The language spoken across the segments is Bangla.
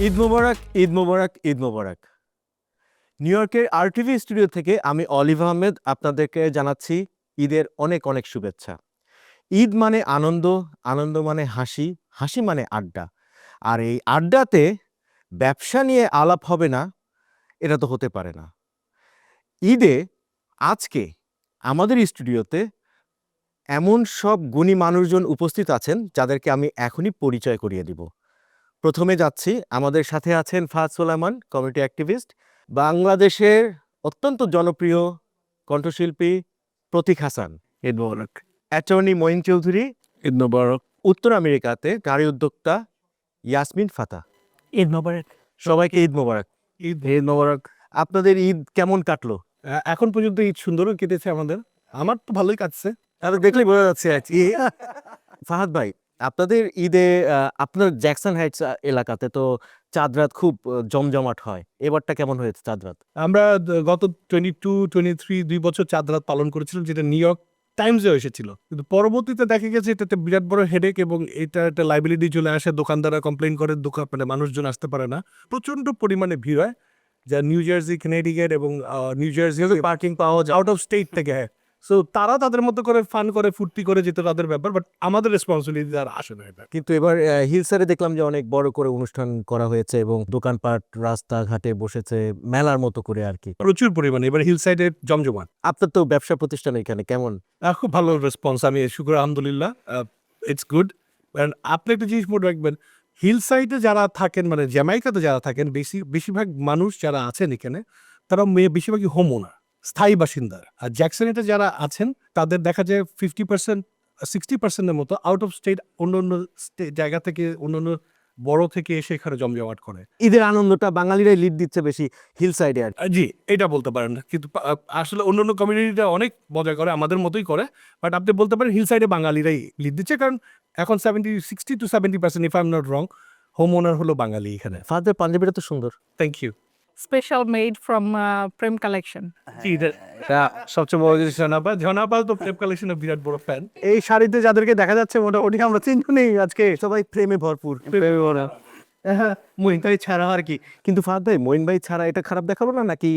ঈদ মোবারক, ঈদ মোবারক, ঈদ মোবারক। নিউ ইয়র্কের আরটিভি স্টুডিও থেকে আমি অলিভ আহমেদ আপনাদেরকে জানাচ্ছি ঈদের অনেক অনেক শুভেচ্ছা। ঈদ মানে আনন্দ, আনন্দ মানে হাসি, হাসি মানে আড্ডা। আর এই আড্ডাতে ব্যবসা নিয়ে আলাপ হবে না, এটা তো হতে পারে না। ঈদে আজকে আমাদের স্টুডিওতে এমন সব গুণী মানুষজন উপস্থিত আছেন যাদেরকে আমি এখনই পরিচয় করিয়ে দিব। প্রথমে যাচ্ছি, আমাদের সাথে আছেন ফাহাদ সোলায়মান, কমিউনিটি অ্যাক্টিভিস্ট, বাংলাদেশের অত্যন্ত জনপ্রিয় কণ্ঠশিল্পী প্রতীক হাসান, ঈদ মোবারক। অ্যাটর্নি মঈন চৌধুরী, ঈদ মোবারক। উত্তর আমেরিকাতে নারী উদ্যোক্তা ইয়াসমিন ফাতা। ঈদ মোবারক। সবাইকে ঈদ মোবারক। ঈদ মোবারক। আপনাদের ঈদ কেমন কাটলো? এখন পর্যন্ত ঈদ সুন্দরও কেটেছে আমাদের। আমার তো ভালোই কাটছে। দেখলেই বোঝা যাচ্ছে আর কি। ফাহাদ ভাই, আপনাদের ঈদে আপনার জ্যাকসন হাইটস এলাকাতে তো চাঁদ রাত খুব জমজমাট হয়, এবারটা কেমন হয়েছে চাঁদ রাত? আমরা গত 22-23 2 বছর চাঁদ রাত পালন করেছিলাম, যেটা নিউ ইয়র্ক টাইমসেও এসেছিল। কিন্তু পরবর্তীতে দেখা গেছে এটাতে বিরাট বড় হেডেক এবং এটা একটা লাইবিলিটি চলে আসে। দোকানদাররা কমপ্লেন করে, দোকান মানে মানুষজন আসতে পারে না, প্রচন্ড পরিমাণে ভিড় হয়। যা নিউ জার্সি, কানেডিকেট এবং নিউ জার্সি পার্কিং পাওয়া যায় আউট অফ স্টেট থেকে। হ্যাঁ, সো তারা তাদের মতো করে ফান করে, ফুর্তি করে, যেতে তাদের ব্যাপার, বাট আমাদের রেসপন্সিবিলিটি আর আসে না এটা। কিন্তু এবার হিলসারে দেখলাম যে অনেক বড় করে অনুষ্ঠান করা হয়েছে এবং দোকানপাট রাস্তাঘাটে বসেছে মেলার মতো করে আর কি। প্রচুর পরিমাণে এবার হিল সাইডে জমজমাট। আপনার তো ব্যবসা প্রতিষ্ঠান এখানে কেমন? খুব ভালো রেসপন্স, আমি শুকর আলহামদুলিল্লাহ, ইটস গুড। আপনি একটা জিনিস মনে রাখবেন, হিল সাইডে যারা থাকেন, মানে জ্যামাইকাতে যারা থাকেন, বেশিরভাগ মানুষ যারা আছেন এখানে, তারা বেশিরভাগই হোম ওনার, স্থায়ী বাসিন্দা। আর জ্যাকসনেতে যারা আছেন তাদের দেখা যায় 50% 60%-এর মতো আউট অফ স্টেট, অন্য অন্য জায়গা থেকে, অন্য অন্য বড় থেকে এসে এখানে জমজমাট করে। ঈদের আনন্দটা বাঙালিরাই লিড দিচ্ছে বেশি হিল সাইডে আর কি। জি, এটা বলতে পারেন, কিন্তু আসলে অন্যান্য কমিউনিটিটা অনেক মজা করে, আমাদের মতোই করে। বাট আপনি বলতে পারেন হিল সাইডে বাঙালিরাই লিড দিচ্ছে, কারণ এখন 60-70%, if I am not wrong, home owner হলো বাঙালি এখানে। ফাহাদের পাঞ্জাবিটা তো সুন্দর। Thank you. Special made from Prem collection. সবচেয়ে বড় জিনিস ঝনাপা তো প্রেম কালেকশনের বিরাট বড় ফ্যান। এই শাড়িতে যাদেরকে দেখা যাচ্ছে মোটামুটি আমরা তিনজনেই আজকে সবাই প্রেমে ভরপুর। হ্যাঁ, মঈন ভাই ছাড়া আর কি। কিন্তু ফাহাদ ভাই, মঈন ভাই ছাড়া এটা খারাপ দেখাবো না নাকি?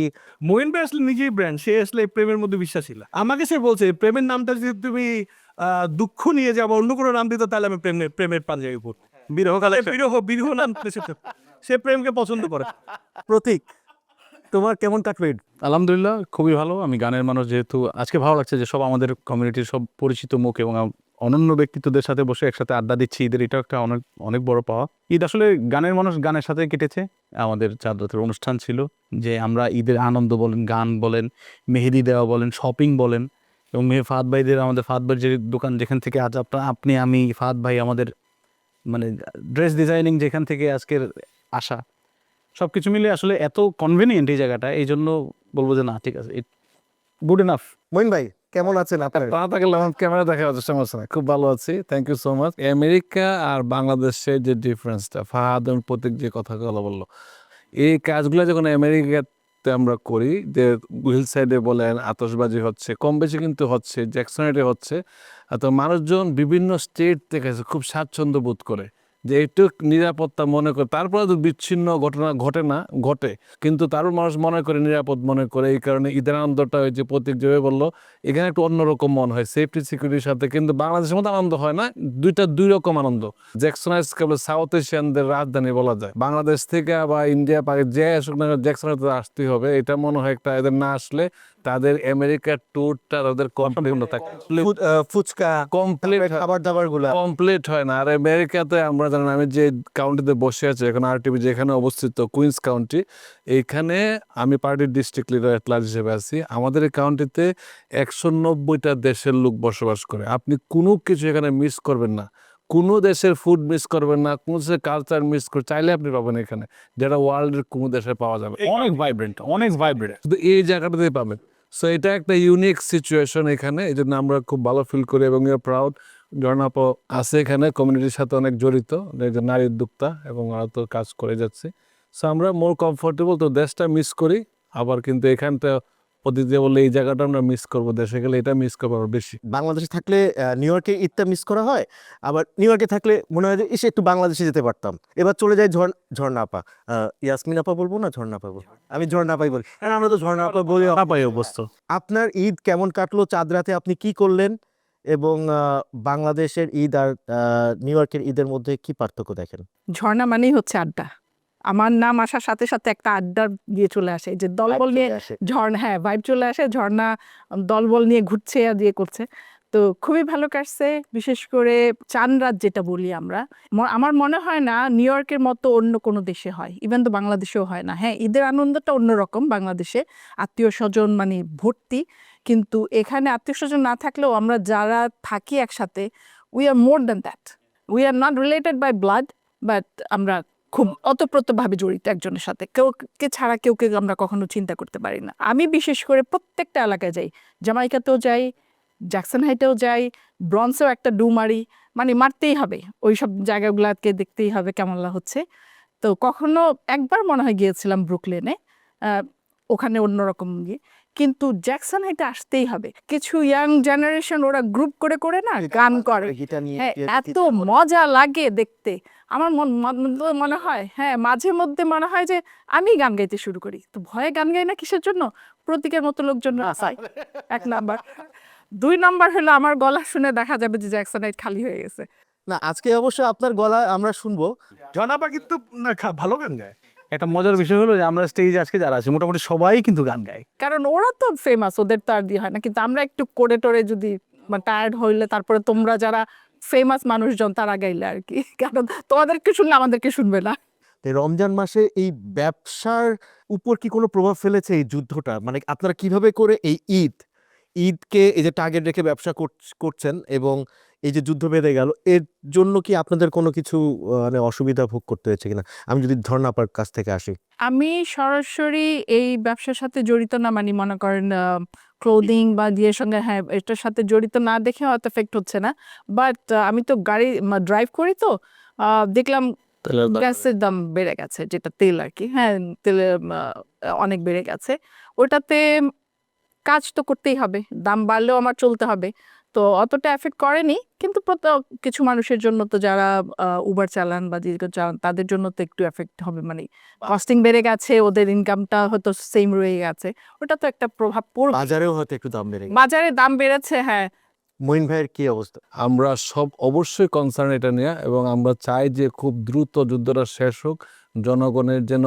মোহিন ভাই আসলে নিজেই ব্র্যান্ড, সে আসলে প্রেমের মধ্যে বিশ্বাসী না। আমাকে সে বলছে প্রেমের নামটা যদি তুমি দুঃখ নিয়ে যাবো, অন্য কোনো নাম দিত, তাহলে আমি প্রেমের পাঞ্জাবি পরতাম। বিরহ কালেকশন। বিরহ নাম সে প্রেমকে পছন্দ করে। প্রতীক, তোমার কেমন কাটবে? আলহামদুলিল্লাহ, খুবই ভালো। আমি গানের মানুষ, যেহেতু আজকে ভালো লাগছে যে সব আমাদের কমিউনিটির সব পরিচিত মুখ এবং অনন্য ব্যক্তিত্বদের সাথে বসে একসাথে আড্ডা দিচ্ছি ঈদের, এটা একটা অনেক অনেক বড় পাওয়া। ঈদ আসলে গানের মানুষ, গানের সাথে কেটেছে। আমাদের চাঁদ রাতের অনুষ্ঠান ছিল যে আমরা ঈদের আনন্দ বলেন, গান বলেন, মেহেদি দেওয়া বলেন, শপিং বলেন, এবং ফাহাদ ভাইদের, আমাদের ফাহাদ ভাইয়ের যে দোকান, যেখান থেকে আজ আপনি আমি ফাহাদ ভাই আমাদের মানে ড্রেস ডিজাইনিং যেখান থেকে আজকের আসা, সব কিছু মিলে আসলে এত কনভেনিয়েন্ট এই জায়গাটা, এই জন্য বলবো যে না, ঠিক আছে, ইট গুড এনাফ। মঈন ভাই কেমন আছেন আপনার? ক্যামেরা দেখা যাচ্ছে, সমস্যা নাই, খুব ভালো আছি, thank you so much. America আর বাংলাদেশের যে ডিফারেন্সটা, ফাহাদ এবং প্রতীক যে কথাগুলো বললো, এই কাজগুলো যখন আমেরিকাতে আমরা করি, যে হিল সাইডে বলেন আতশবাজি হচ্ছে, কম বেশি কিন্তু হচ্ছে, জ্যাকসনেটে হচ্ছে, তো মানুষজন বিভিন্ন স্টেট থেকে খুব স্বাচ্ছন্দ্য বোধ করে, যে একটু নিরাপত্তা মনে করে। তারপরে তো বিচ্ছিন্ন ঘটনা ঘটে, কিন্তু তারও মানুষ মনে করে, নিরাপদ মনে করে। এই কারণে ঈদের আনন্দটা, ওই যে প্রতীক যেভাবে বললো, এখানে একটু অন্যরকম মনে হয়, সেফটি সিকিউরিটির সাথে। কিন্তু বাংলাদেশের মতো আনন্দ হয় না, দুই রকম আনন্দ। জ্যাকসনাইজ কেবল সাউথ এশিয়ানদের রাজধানী বলা যায়। বাংলাদেশ থেকে বা ইন্ডিয়া, যে আসুক না, জ্যাকসনাইজ আসতেই হবে। এটা মনে হয় একটা, এদের না আসলে তাদের আমেরিকার ট্যুরটা তাদের ফুচকা কমপ্লিট খাবার দাবার গুলা কমপ্লিট হয় না। আর আমেরিকাতে আমরা জানেন, আমি যে কাউন্টিতে বসে আছি এখন, আরটিভি যেখানে অবস্থিত, কুইন্স কাউন্টি, এইখানে আমি পার্টির ডিস্ট্রিক্ট লিডার এট লার্জ হিসেবে আছি। আমাদের এই কাউন্টিতে 190টা দেশের লোক বসবাস করে। আপনি কোনো কিছু এখানে মিস করবেন না, কোনো দেশের ফুড মিস করবেন না, কোনো দেশের কালচার মিস করে চাইলে আপনি পাবেন এখানে, যেটা ওয়ার্ল্ডের কোনো দেশে পাওয়া যাবে। অনেক ভাইব্রেন্ট, অনেক ভাইব্রেন্ট। শুধু এই জায়গাটাতেই পাবেন। সো এটা একটা ইউনিক সিচুয়েশন এখানে, এই জন্য আমরা খুব ভালো ফিল করি এবং প্রাউড। জর্নাপ আছে এখানে, কমিউনিটির সাথে অনেক জড়িত, একজন নারী উদ্যোক্তা, এবং আমরা তো কাজ করে যাচ্ছি। সো আমরা মোর কমফোর্টেবল, তো দেশটা মিস করি, আবার কিন্তু এখানটা অতীতে বললে এই জায়গাটা আমরা মিস করবো, দেশে গেলে এটা মিস করবো আরো বেশি। বাংলাদেশে থাকলে নিউ ইয়র্কে ঈদটা মিস করা হয়, আবার নিউ ইয়র্কে থাকলে মনে হয় যে এসে একটু বাংলাদেশে যেতে পারতাম। এবার চলে যাই ঝর্ণা আপা, ইয়াসমিন আপা বলবো না ঝর্ণা আপা বলবো, আমি ঝর্ণা আপাই বলি, কারণ আমরা তো ঝর্ণা আপা বলি। পাই অবস্থা। আপনার ঈদ কেমন কাটলো? চাঁদ রাতে আপনি কি করলেন? এবং বাংলাদেশের ঈদ আর নিউ ইয়র্কের ঈদের মধ্যে কি পার্থক্য দেখেন? ঝর্ণা মানেই হচ্ছে আড্ডা। আমার নাম আসার সাথে সাথে একটা আড্ডা দিয়ে চলে আসে, যে দলবল নিয়ে ঝর্ণা, হ্যাঁ ভাইব চলে আসে, ঝর্ণা দলবল নিয়ে ঘুরছে আর দিয়ে করছে। তো খুবই ভালো কাটছে, বিশেষ করে চাঁদ রাত যেটা বলি আমরা। আমার মনে হয় না নিউ ইয়র্কের মতো অন্য কোনো দেশে হয়, ইভেন তো বাংলাদেশেও হয় না। হ্যাঁ, ঈদের আনন্দটা অন্যরকম, বাংলাদেশে আত্মীয় স্বজন মানে ভর্তি, কিন্তু এখানে আত্মীয় স্বজন না থাকলেও আমরা যারা থাকি একসাথে, we are more than that. We are not related by blood, but আমরা খুব অতপ্রতভাবে জড়িত একজনের সাথে, কেউকে ছাড়া কেউকে আমরা কখনো চিন্তা করতে পারি না। আমি বিশেষ করে প্রত্যেকটা এলাকায় যাই, জামাইকাতেও যাই, জ্যাকসন হাইটেও যাই, ব্রন্সেও একটা ডু মারি, মানে মারতেই হবে, ওই সব জায়গাগুলোকে দেখতেই হবে কেমন হচ্ছে। তো কখনো একবার মনে হয় গিয়েছিলাম ব্রুকলেনে, ওখানে অন্যরকম গিয়ে, কিন্তু জ্যাকসন হাইটে আসতেই হবে। কিছু ইয়াং জেনারেশন ওরা গ্রুপ করে করে না গান করে, হ্যাঁ এত মজা লাগে দেখতে। আমার মনে হয়, হ্যাঁ মাঝে মধ্যে মনে হয় যে আমি গান গাইতে শুরু করি, তো ভয়ে গান গাই না কিসের জন্য? প্রতীকের মতো লোকজন চাই, 1 নাম্বার। 2 নাম্বার হলো আমার গলা শুনে দেখা যাবে যে জ্যাকসন হাইট খালি হয়ে গেছে। না, আজকে অবশ্য আপনার গলা আমরা শুনবো। ঝর্ণা আপা কিন্তু ভালো গান গায়। একটা মজার বিষয় হলো যে আমরা স্টেজে আজকে যারা আছি মোটামুটি সবাই কিন্তু গান গায়। কারণ ওরা তো ফেমাস, ওদের তো আর দিয়ে হয় না, কিন্তু আমরা একটু করে টোরে যদি টায়ার্ড হইলে তারপরে তোমরা যারা ফেমাস মানুষজন তারা গাইলে আর কি, কারণ তোমাদেরকে শুনলে আমাদেরকে শুনবে না। তো রমজান মাসে এই ব্যবসার উপর কি কোনো প্রভাব ফেলেছে এই যুদ্ধটা? মানে আপনারা কিভাবে করে এই ঈদকে এই যে টার্গেট রেখে ব্যবসা করছেন, এবং এই যে যুদ্ধ বেঁধে গেল, এর জন্য কি আপনাদের কোনো কিছু মানে অসুবিধা ভোগ করতে হয়েছে কিনা? আমি যদি ঝর্ণা আপার কাছ থেকে আসি। আমি সরাসরি এই ব্যবসার সাথে জড়িত না, মানে মনে করেন ক্লোদিং বা দিয়ের সঙ্গে, হ্যাঁ এটার সাথে জড়িত না দেখে হয়তো এফেক্ট হচ্ছে না। বাট আমি তো গাড়ি ড্রাইভ করি, তো দেখলাম গ্যাসের দাম বেড়ে গেছে, যেটা তেল আর কি, হ্যাঁ তেলের অনেক বেড়ে গেছে। ওটাতে কাজ তো করতেই হবে, দাম বাড়লেও আমার চলতে হবে, তো অতটা এফেক্ট করেনি। কিন্তু কিছু মানুষের জন্য তো যারা উবার চালান বা দীর্ঘ চালান, তাদের জন্য তো একটু এফেক্ট হবে, মানে কস্টিং বেড়ে গেছে, ওদের ইনকামটা হয়তো সেম রয়ে গেছে, ওটা তো একটা প্রভাব পড়বে। বাজারেও হয়তো একটু দাম বেড়ে গেছে। বাজারে দাম বেড়েছে, হ্যাঁ। মঈন ভাইয়ের কি অবস্থা? আমরা সব অবশ্যই কনসার্ন এটা নিয়ে, এবং আমরা চাই যে খুব দ্রুত যুদ্ধটা শেষ হোক, জনগণের যেন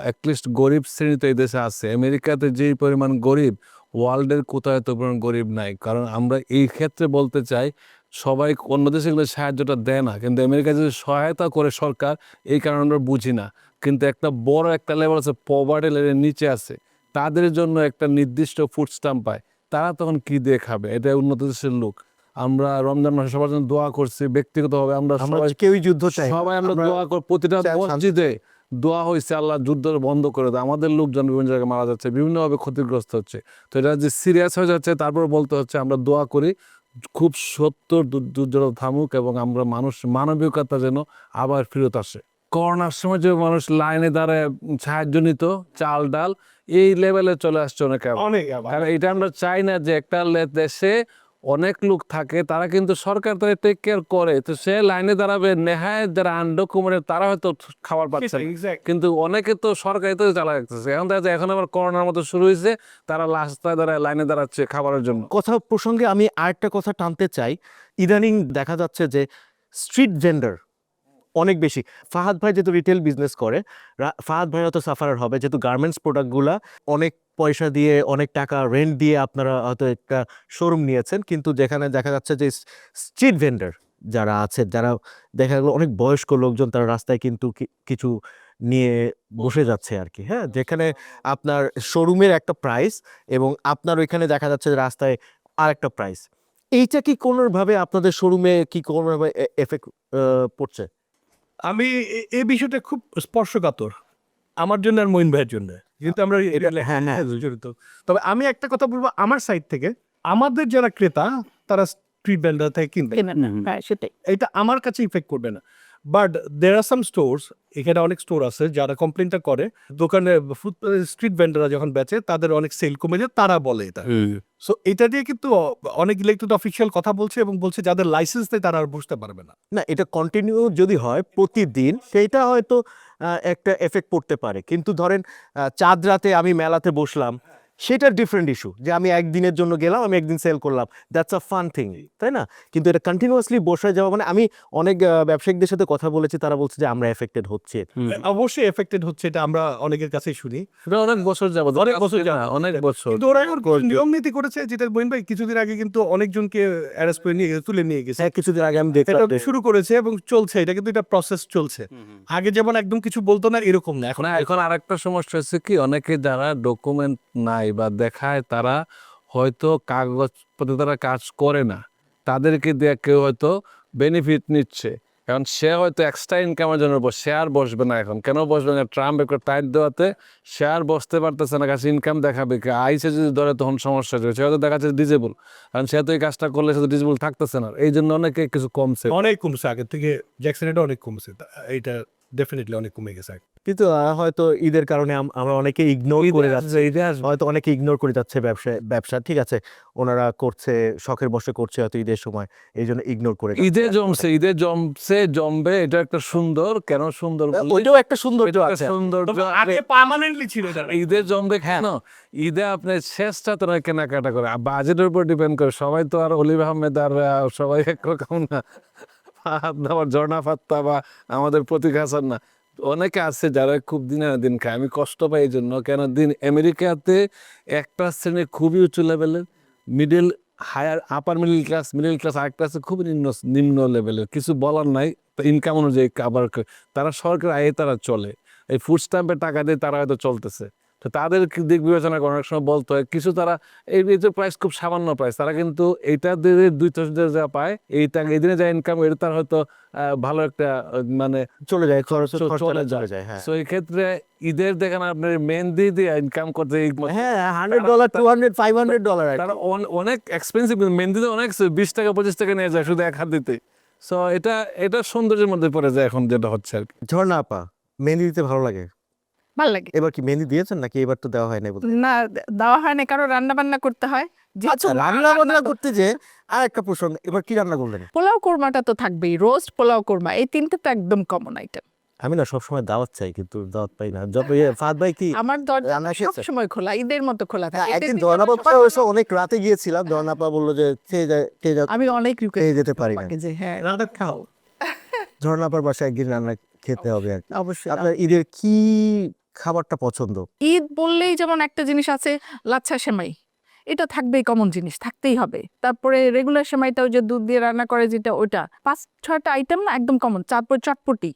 অ্যাটলিস্ট গরিব শ্রেণী তো এই দেশে আছে। আমেরিকাতে যেই পরিমাণ গরিব, ওয়ার্ল্ডের কোথাও এত পরিমাণ গরিব নাই। কারণ আমরা এই ক্ষেত্রে বলতে চাই, সবাই অন্য দেশে গেলে সাহায্যটা দেয় না, কিন্তু আমেরিকা যদি সহায়তা করে সরকার, এই কারণে আমরা বুঝি না। কিন্তু একটা বড় একটা লেভেল আছে, পভার্টি লেভেলের নিচে আছে, তাদের জন্য একটা নির্দিষ্ট ফুড স্ট্যাম্প পায়, তারা তখন কি দিয়ে খাবে? এটা উন্নত দেশের লোক। আমরা রমজান মাসে সবার জন্য দোয়া করছি ব্যক্তিগতভাবে, আমরা সবাই কেউই যুদ্ধ চাই না। সবাই আমরা দোয়া করি, প্রতিটা চাই শান্তি। মসজিদে দোয়া হয়েছে আল্লাহ যুদ্ধ বন্ধ করে দেয়। আমাদের লোকজন বিভিন্ন জায়গায় মারা যাচ্ছে, বিভিন্নভাবে ক্ষতিগ্রস্ত হচ্ছে, তো এটা যে সিরিয়াস হয়ে যাচ্ছে, তারপর বলতে হচ্ছে আমরা দোয়া করি খুব সত্তর যুদ্ধটা থামুক, এবং আমরা মানবিকতা যেন আবার ফেরত আসে। করোনার সময় যে মানুষ লাইনে দাঁড়ায় সাহায্য নিত, চাল ডাল এই লেভেলে চলে আসছে অনেক। কারণ এটা আমরা চাই না যে একটা দেশে অনেক লোক থাকে, তারা কিন্তু সরকার তারা টেক কেয়ার করে, তো সে লাইনে দাঁড়াবে, নেহায় যারা আনডকুমেন্টেড তারা হয়তো খাবার পাচ্ছে না। কিন্তু অনেকে তো সরকারি তো চালা রাখতেছে। এখন দেখা যায় এখন আবার করোনার মতো শুরু হয়েছে, তারা রাস্তায় দাঁড়ায় লাইনে দাঁড়াচ্ছে খাবারের জন্য। কথা প্রসঙ্গে আমি আরেকটা কথা টানতে চাই। ইদানিং দেখা যাচ্ছে যে স্ট্রিট ভেন্ডার অনেক বেশি। ফাহাদ ভাই যেহেতু রিটেল বিজনেস করে, ফাহাদ ভাই হয়তো সাফারার হবে, যেহেতু গার্মেন্টস প্রোডাক্টগুলা অনেক পয়সা দিয়ে, অনেক টাকা রেন্ট দিয়ে আপনারা হয়তো একটা শোরুম নিয়েছেন, কিন্তু যেখানে দেখা যাচ্ছে যে স্ট্রিট ভেন্ডার যারা আছে, যারা দেখা গেলো অনেক বয়স্ক লোকজন, তারা রাস্তায় কিন্তু কিছু নিয়ে বসে যাচ্ছে আর কি, হ্যাঁ, যেখানে আপনার শোরুমের একটা প্রাইস এবং আপনার ওইখানে দেখা যাচ্ছে যে রাস্তায় আর একটা প্রাইস। এইটা কি কোনোভাবে আপনাদের শোরুমে কি কোনোভাবে এফেক্ট পড়ছে? আমি এই বিষয়টা খুব স্পর্শকাতর আমার জন্য আর মঈন ভাইয়ের জন্য, যেহেতু আমরা হ্যাঁ, হ্যাঁ। জড়িত। তবে আমি একটা কথা বলবো আমার সাইড থেকে, আমাদের যারা ক্রেতা তারা স্ট্রিট ভেন্ডার থেকে কিনবে, কেনেন না, হ্যাঁ সেটাই। এটা আমার কাছে ইফেক্ট করবে না। But there R some stores, এখানে অনেক স্টোর আছে যারা কমপ্লেনটা করে দোকানে ফুড স্ট্রিট ভেন্ডাররা যখন বেচে তাদের অনেক সেল কমে যায়, তারা বলে এটা। সো এটা দিয়ে কিন্তু অনেক ইলেকটেড অফিসিয়াল কথা বলছে এবং বলছে যাদের লাইসেন্স নেই তারা আর বসতে পারবে না। না, এটা কন্টিনিউ যদি হয় প্রতিদিন, সেইটা হয়তো একটা এফেক্ট পড়তে পারে, কিন্তু ধরেন চাঁদ রাতে আমি মেলাতে বসলাম, সেটা ডিফারেন্ট ইস্যু, যে আমি একদিনের জন্য গেলাম, আমি একদিন সেল করলাম, দ্যাটস আ ফান থিং, তাই না? কিন্তু এটা কন্টিনিউয়াসলি বসে যাওয়া, মানে আমি অনেক ব্যবসায়িকদের সাথে কথা বলেছি, তারা বলছে যে আমরা এফেক্টেড হচ্ছে। অবশ্যই এফেক্টেড হচ্ছে, এটা আমরা অনেকের কাছেই শুনি। এটা অনেক বছর যাবত, অনেক বছর না, অনেক বছর। কিন্তু ওরা এখন নিয়ম নীতি করেছে, যেটা মহিন ভাই কিছুদিন আগে কিন্তু অনেকজনকে অ্যারেস্ট করে নিয়ে তুলে নিয়ে গেছে। হ্যাঁ, কিছুদিন আগে আমি এটা দেখলাম যে- শুরু করেছে এবং চলছে, এটা কিন্তু এটা প্রসেস চলছে। আগে যেমন একদম কিছু বলতো না, এরকম না এখন। না, এখন আরেকটা সমস্যা হচ্ছে কি, অনেকে যারা ডকুমেন্ট নাই বা দেখায়, তারা হয়তো কাগজপত্রে তারা কাজ করে না, তাদেরকে দিয়ে কেউ হয়তো বেনিফিট নিচ্ছে। এখন সে হয়তো এক্সট্রা ইনকামের জন্য সে আর বসবে না। এখন কেন বসবে না? ট্রাম্প একটা টাইট দেওয়াতে সে আর বসতে পারতেছে না, কাছে ইনকাম দেখাবে, আইসে যদি ধরে তখন সমস্যা হচ্ছে। সে হয়তো দেখা যাচ্ছে ডিজেবল, কারণ সে তো এই কাজটা করলে সে তো ডিজেবল থাকতেছে না, এই জন্য অনেকে কিছু কমছে। অনেক কমছে আগের থেকে, জ্যাকসন এটা অনেক কমছে, এইটা ডেফিনেটলি অনেক কমে গেছে। কিন্তু হয়তো ঈদের কারণে আমরা অনেকে ইগনোর করে যাচ্ছে, হয়তো অনেকে ইগনোর করে যাচ্ছে ব্যবসা, ঠিক আছে, ওনারা করছে শখের বশে করছে হয়তো ঈদের সময়, এই জন্য ইগনোর করে যাচ্ছে। ঈদে জমবে, এটা একটা সুন্দর, কেন সুন্দর বললি? ওইটাও একটা সৌন্দর্য এটা আছে। সৌন্দর্য আগে পার্মানেন্টলি ছিল এটা। ঈদে জমবে কেন? ঈদে আপনার শেষটা তো নয় কেনাকাটা করে, বাজেটের উপর ডিপেন্ড করে। সবাই তো আর অলিভ আহমেদ আর সবাই একরকম না, আমার ঝর্ণা ফাত্তা বা আমাদের প্রতীক হাসান না। অনেকে আছে যারা খুব দিনে দিন খায়, আমি কষ্ট পাই এই জন্য। কেন আমেরিকাতে একটা শ্রেণী খুবই উঁচু লেভেলের, middle higher upper middle class, আরেকটা আছে খুবই নিম্ন লেভেলের, কিছু বলার নাই। ইনকাম অনুযায়ী আবার তারা সরকার আয়ে তারা চলে, এই ফুড স্ট্যাম্পের টাকা দিয়ে তারা হয়তো চলতেছে। তো তাদের দিক বিবেচনা করে অনেক সময় বলতে হয়, কিছু তারা এই যে প্রাইস খুব সামান্য প্রাইস, তারা কিন্তু এইটা দিয়ে 2 যা পায়, এই টাকা এই দিনে যা ইনকাম, এটা তার হয়তো ভালো একটা মানে চলে যায়, খরচ চলে চলে যায়। হ্যাঁ, সো এই ক্ষেত্রে ঈদের দেখেন আপনার মেহেন্দি দিয়ে ইনকাম করতে হ্যাঁ, $100, $200, $500 আর তারা অনেক এক্সপেন্সিভ, মেহেন্দিতে অনেক 20 টাকা 25 টাকা নিয়ে যায় শুধু এক হাত দিতে। সো এটা সৌন্দর্যের মধ্যে পড়ে যায় এখন যেটা হচ্ছে আর কি। ঝর্ণা আপা, মেহেন্দি দিতে ভালো লাগে? ভালো লাগে। এবার কি মেহেন্দি দিয়েছেন নাকি এবার তো দেওয়া হয় নাই? না, দেওয়া হয় না, কারণ রান্না বান্না করতে হয়। আচ্ছা, রান্না বান্না করতে যে আর একটা প্রসঙ্গ, এবার কি রান্না করলেন? পোলাও কোরমাটা তো থাকবেই, রোস্ট, পোলাও কোরমা, এই তিনটা তো একদম কমন আইটেম। আমি না সবসময় দাওয়াত চাই, কিন্তু দাওয়াত পাই না। ফাহাদ ভাই কি আমার দরজা রান্না শিখছে? সবসময় খোলা, ঈদের মতো খোলা থাকে। ঈদের একদিন দিনে ঝর্ণাপা সবাই অবশ্য অনেক রাতে গিয়েছিলাম, ঝর্ণাপা বললো যে খেয়ে যাও, আমি অনেক খেয়ে যেতে পারি না। যে হ্যাঁ রান্না খাও। ঝর্ণাপার বাসায় একদিন রান্না খেতে হবে আর কি। অবশ্যই। আপনার ঈদের কি খাবারটা পছন্দ? ঈদ বললেই যেমন একটা জিনিস আছে, লাচ্ছা সেমাই, এটা থাকবেই, কমন জিনিস থাকতেই হবে। তারপরে রেগুলার সেমাইটাও যে দুধ দিয়ে রান্না করে, যেটা ওটা 5-6টা আইটেম না, একদম কমন। তারপর চটপটি,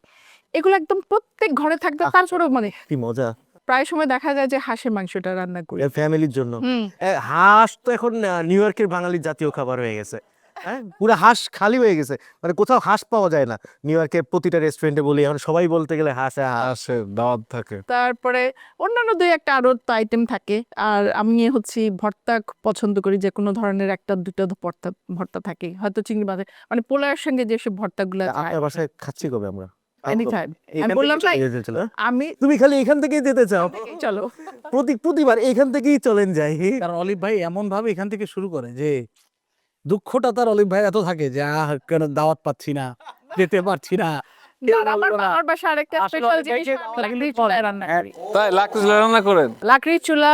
এগুলো একদম প্রত্যেক ঘরে থাকবে। তারপরেও মানে কি মজা! প্রায় সময় দেখা যায় যে হাঁসের মাংসটা রান্না করি। ফ্যামিলির জন্য হুম। হাঁস তো এখন নিউ ইয়র্কের বাঙালির জাতীয় খাবার হয়ে গেছে। হ্যাঁ, পুরো হাঁস খালি হয়ে গেছে, মানে কোথাও হাঁস পাওয়া যায় না। নিউ ইয়র্কের প্রতিটা রেস্টুরেন্টে বলি এখন, সবাই বলতে গেলে হাঁস হাঁস। আসে দাওয়াত থাকে। তারপরে অন্যান্য 2-1টা আরো তো আইটেম থাকে। আর আমি হচ্ছে ভর্তা খুব পছন্দ করি, যে কোনো ধরনের 1-2টা ভর্তা থাকে, হয়তো চিংড়ি মাছের, মানে পোলাওর সঙ্গে যেসব ভর্তাগুলো আপনার বাসায় খাচ্ছি কবে আমরা? Any time. এখান আমি বললাম থেকেই না, চলে যেতে, হ্যাঁ? আমি তুমি খালি এখান থেকেই যেতে চাও, চলো। প্রতিবার এখান থেকেই চলেন যাই। কারণ অলিভ ভাই এমন ভাবে এখান থেকে শুরু করে যে দুঃখটা তার অলিভ ভাই এত থাকে যে কেন দাওয়াত পাচ্ছি না, যেতে পারছি না। আমার বাসা আরেকটা আসলে স্পেশাল অলিভ ভাইকে জিনিস, লাকড়ির চুলায় রান্না করি। তাই লাকড়ি রান্না করেন? লাকড়ির চুলা,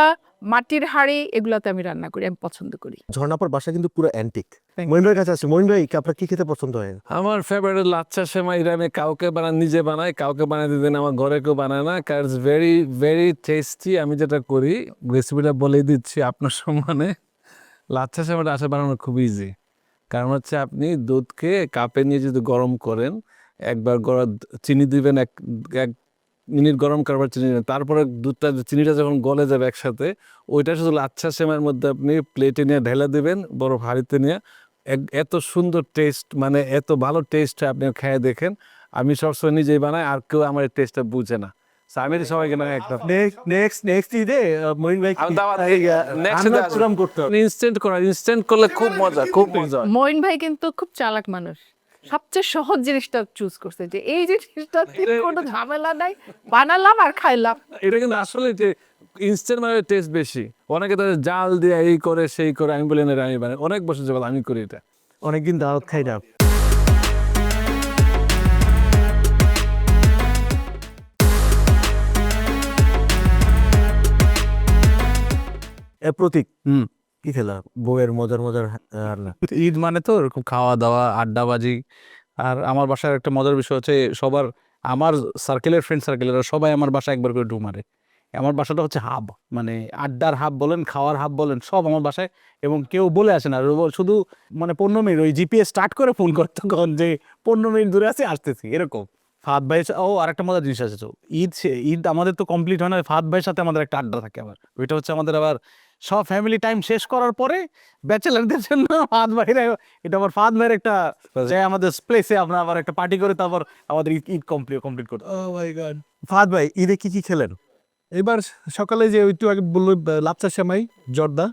মাটির হাঁড়ি, এগুলাতে আমি রান্না করি, আমি পছন্দ করি। ঝর্ণাপার বাসা কিন্তু পুরো অ্যান্টিক। Thank you. মহিন ভাইয়ের কাছে আছে। মহিন ভাই, আপনার কি খেতে পছন্দ হয়? আমার ফেভারিট লাচ্ছা সেমাই, এটা আমি কাউকে নিজে বানাই, কাউকে বানাই দিতেন, আমার ঘরে কেউ বানায় না, কারণ ইটস ভেরি ভেরি টেস্টি। আমি যেটা করি রেসিপিটা বলেই দিচ্ছি আপনার সম্মানে। লাচ্ছা সেমাইটা আসলে বানানো খুব ইজি। কারণ হচ্ছে আপনি দুধকে কাপে নিয়ে যদি গরম করেন, একবার চিনি দিবেন, এক মিনিট গরম করবার চিনি দিবেন, তারপরে চিনিটা যখন গলে যাবে একসাথে, ওইটা শুধু লাচ্ছা সেমাইয়ের মধ্যে আপনি প্লেটে নিয়ে ঢেলে দিবেন, বড় হাঁড়িতে নিয়ে। এত সুন্দর টেস্ট, মানে এত ভালো টেস্ট, আপনি খেয়ে দেখেন। আমি সবসময় নিজেই বানাই, আর কেউ আমার এই টেস্টটা বুঝে না। আমি সবাইকে না একটা নেক্সট ঈদে মহিন ভাই আমি দাওয়াত ইনস্ট্যান্ট করলে খুব মজা, খুব মজা। মইন ভাই কিন্তু খুব চালাক মানুষ, সবচেয়ে সহজ জিনিসটা চুজ করছে, যে এই জিনিসটা কোনো ঝামেলা নাই, বানালাম আর খাইলাম। এটা কিন্তু আসলে যে ইনস্ট্যান্ট মানে টেস্ট বেশি। অনেকে তাদের জাল দিয়ে এই করে সেই করে, আমি বলি না এটা আমি বানাই, অনেক বছর যাবত আমি করি এটা। অনেকদিন দাওয়াত খাই না। প্রতীক, কি খেলা বউয়ের মজার মজার রান্না? ঈদ মানে তো এরকম খাওয়া দাওয়া, আড্ডাবাজি। আর আমার বাসার একটা মজার বিষয় হচ্ছে সবার, আমার সার্কেলের ফ্রেন্ড সার্কেলের সবাই আমার বাসায় একবার করে ঢু মারে। আমার বাসাটা হচ্ছে হাব, মানে আড্ডার হাব বলেন, খাওয়ার হাব বলেন, সব আমার বাসায়। এবং কেউ বলে আসে না, শুধু মানে 15 মিনিট ওই জিপিএস স্টার্ট করে ফোন করে তখন যে 15 মিনিট দূরে আছি, আসতেছি, এরকম। ফাহাদ ভাই, ও আরেকটা মজার জিনিস আছে, তো ঈদ আমাদের তো কমপ্লিট হয় না, ফাহাদ ভাইয়ের সাথে আমাদের একটা আড্ডা থাকে আবার। ওইটা হচ্ছে আমাদের আবার সব ফ্যামিলি টাইম শেষ করার পরে ব্যাচেলারদের জন্য ফাহাদ ভাইরা, এটা আবার ফাহাদ ভাইয়ের একটা যে আমাদের প্লেসে আমরা আবার একটা পার্টি করে তারপর আমাদের ঈদ কমপ্লিট করতে। ও মাই গড। ফাহাদ ভাই, ঈদে কি কি খেলেন? এবার সকালে যে একটু আগে বললো লাচ্চা সেমাই, জর্দা,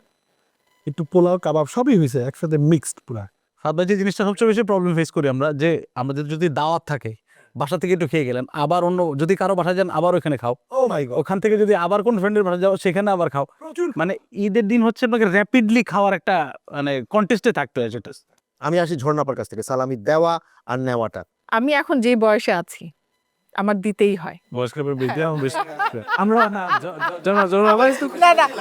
একটু পোলাও কাবাব সবই হয়েছে একসাথে মিক্সড পুরা। ফাহাদ ভাই, যে জিনিসটা সবচেয়ে বেশি প্রবলেম ফেস করি আমরা, যে আমাদের যদি দাওয়াত থাকে, বাসা থেকে একটু খেয়ে গেলেন, আবার অন্য যদি কারো বাসায় যান আবার ওখানে খাও, ও মাই গড, ওখান থেকে যদি আবার কোন ফ্রেন্ডের বাসায় যাও সেখানে আবার খাও। প্রচুর। মানে ঈদের দিন হচ্ছে আপনাকে র্যাপিডলি খাওয়ার একটা মানে কন্টেস্টে থাকতে হয় সেটা। আমি আসি ঝর্ণাপার কাছ থেকে, সালামি দেওয়া আর নেওয়াটা। আমি এখন যে বয়সে আছি, আমার দিতেই হয়। বয়স্কের উপর বেশি আমার বেশি আমরা না, না।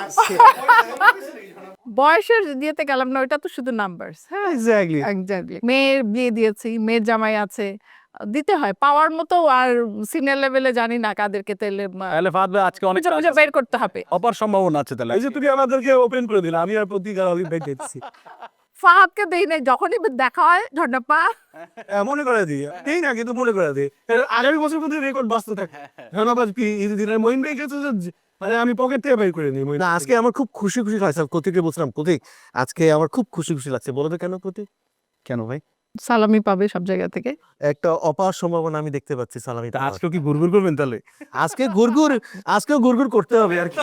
বয়সের দিয়েতে গেলাম না, ওইটা তো শুধু নাম্বারস। হ্যাঁ, এক্স্যাক্টলি। এক্স্যাক্টলি। মেয়ের বিয়ে দিয়েছি, মেয়ের জামাই আছে, দিতে হয় পাওয়ার মতো। আর সিনিয়র লেভেলে জানি না কাদেরকে তেলে তাহলে ফাহাদ ভাই আজকে অনেক খুঁজে বের করতে হবে। অপার সম্ভাবনা আছে তাহলে। এই যে তুমি আমাদেরকে ওপেন করে দিলে, আমি আর প্রতিকার অলিভ ভাই দেখছি। ফাহাদকে দেই নাই, যখনই দেখা হয় ঝর্ণাপা মনে করে দিই, এই না কিন্তু মনে করে দিই, আগামী বছর পর্যন্ত রেকর্ড বাঁচতে থাকে। ধন্যবাদ। কি ঈদের দিনের মহিন ভাই গেছে, মানে আমি পকেট থেকে বের করে নিই। না, আজকে আমার খুব খুশি খুশি লাগছে। প্রতীককে বলছিলাম, প্রতীক আজকে আমার খুব খুশি খুশি লাগছে। বলো তো কেন প্রতীক? কেন ভাই? সালামি পাবে সব জায়গা থেকে। একটা অপার সম্ভাবনা আমি দেখতে পাচ্ছি সালামিটা। আজকেও কি ঘুরঘুর করবেন তাহলে? আজকেও গুড়গুড় করতে হবে আর কি।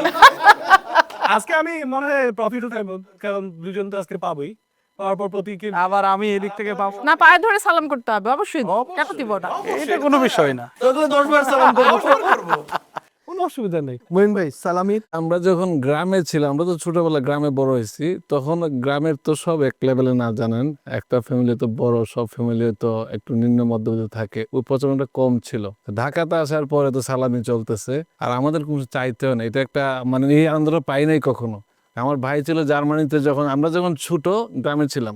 আজকে আমি মনে হয় প্রফিটও থাকবো, কারণ দুজন তো আজকে পাবোই। পাওয়ার পর প্রতীকে আবার আমি এদিক থেকে পাবো না, পায়ে ধরে সালাম করতে হবে অবশ্যই, কেন দিব না? এটা কোনো বিষয় না। তোকে 10 বার সালাম করবো। কোনো অসুবিধা নেই। মহিন ভাই, সালামি। আমরা যখন গ্রামে ছিলাম, আমরা তো ছোটবেলায় গ্রামে বড় হয়েছি, তখন গ্রামের তো সব এক লেভেলে না, জানেন, একটা ফ্যামিলি তো বড়, সব ফ্যামিলি তো একটু নিম্ন মধ্যবিত্ত থাকে, ওই প্রচলনটা কম ছিল। ঢাকাতে আসার পরে তো সালামি চলতেছে, আর আমাদের কোনো চাইতেও না, এটা একটা মানে এই আন্দোলন পাই নাই কখনো। আমার ভাই ছিল জার্মানিতে, যখন আমরা যখন ছোট গ্রামে ছিলাম,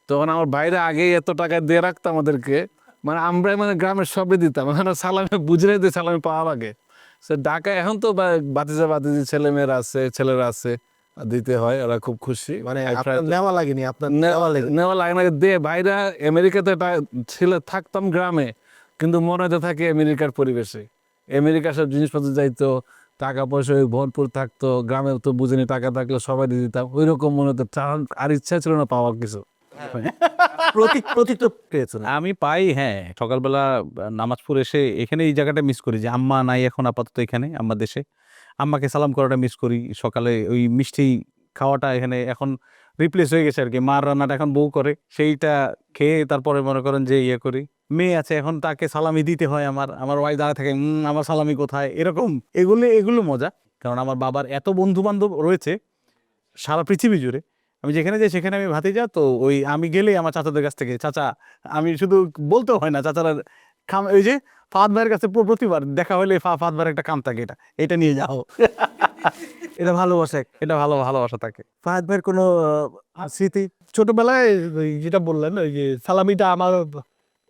তখন আমার ভাইরা আগেই এত টাকা দিয়ে রাখতো আমাদেরকে, মানে আমরা মানে গ্রামের সবই দিতাম, মানে সালামি বুঝে দিই, সালামি পাওয়ার আগে। ঢাকায় এখন তো বাতিজি ছেলেরা আছে, দিতে হয়, ওরা খুব খুশি। মানে আপনার নেওয়া লাগেনি, আপনার নেওয়া লাগে। নেওয়া লাগে না, দে ভাইরা। আমেরিকাতে থাকতাম গ্রামে, কিন্তু মনে হতে থাকে আমেরিকার পরিবেশে, আমেরিকার সব জিনিসপত্র যাইতো, টাকা পয়সা ভরপুর থাকতো, গ্রামে তো বুঝিনি, টাকা থাকলে সবাই দিয়ে দিতাম, ওই রকম মনে হতো। আর ইচ্ছা ছিল না পাওয়ার কিছু। প্রতীক তো পেয়েছো না? আমি পাই, হ্যাঁ, সকালবেলা নামাজ পড়ে এসে এখানে এই জায়গাটা মিস করি, যে আম্মা নাই এখন আপাতত এখানে, আম্মা দেশে। আম্মাকে সালাম করাটা মিস করি, সকালে ওই মিষ্টি খাওয়াটা এখানে এখন রিপ্লেস হয়ে গেছে আর কি। মার রান্নাটা এখন বউ করে, সেইটা খেয়ে তারপরে মনে করেন যে ইয়ে করি। মেয়ে আছে এখন, তাকে সালামি দিতে হয়, আমার ওয়াইফ দাঁড়া থাকে, আমার সালামি কোথায়, এরকম। এগুলো মজা, কারণ আমার বাবার এত বন্ধু বান্ধব রয়েছে সারা পৃথিবী জুড়ে। আমি যেখানে যাই সেখানে আমি ভাতিজা, তো ওই আমি গেলেই আমার চাচাদের কাছ থেকে, চাচা, আমি শুধু বলতেও হয় না, চাচারা ওই যে ফাহাদ ভাইয়ের কাছে প্রতিবার দেখা হলে ফাহাদ ভাইয়ের একটা কাম থাকে, এটা নিয়ে যাও। এটা ভালোবাসা। এটা ভালোবাসা থাকে। ফাহাদ ভাইয়ের কোনো স্মৃতি? ছোটবেলায় ওই যেটা বললেন, ওই যে সালামিটা আমার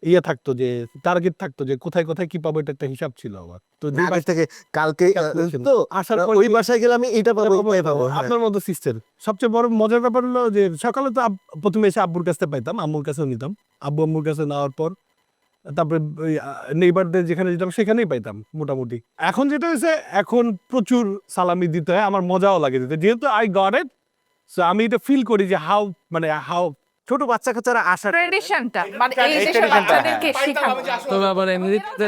ইয়ে থাকতো, যে টার্গেট থাকতো, যে কোথায় কোথায় কি পাবো, এটা একটা হিসাব ছিল আমার। তো যে আগে থেকে কালকে calculation। তো আসার পর ওই বাসায় গেলে আমি এটা পাবো, ওই পাবো। হ্যাঁ। আপনার মতো সিস্টেম। সবচেয়ে বড় মজার ব্যাপার হলো যে সকালে তো প্রথমে এসে আব্বুর কাছে পাইতাম, আম্মুর কাছেও নিতাম। আম্মুর কাছে নেওয়ার পর তারপরে নেইবারদের যেখানে যেতাম সেখানেই পাইতাম মোটামুটি। এখন যেটা হয়েছে, এখন প্রচুর সালামি দিতে হয়, আমার মজাও লাগে দিতে, যেহেতু আই গট ইট। সো আমি এটা ফিল করি যে হাউ ছোট বাচ্চা কাচ্চারা আসা ট্রেডিশনটা মানে এই এই দেশের tradition-টা, বাচ্চাদেরকে শেখানো তবে আবার আমেরিকাতে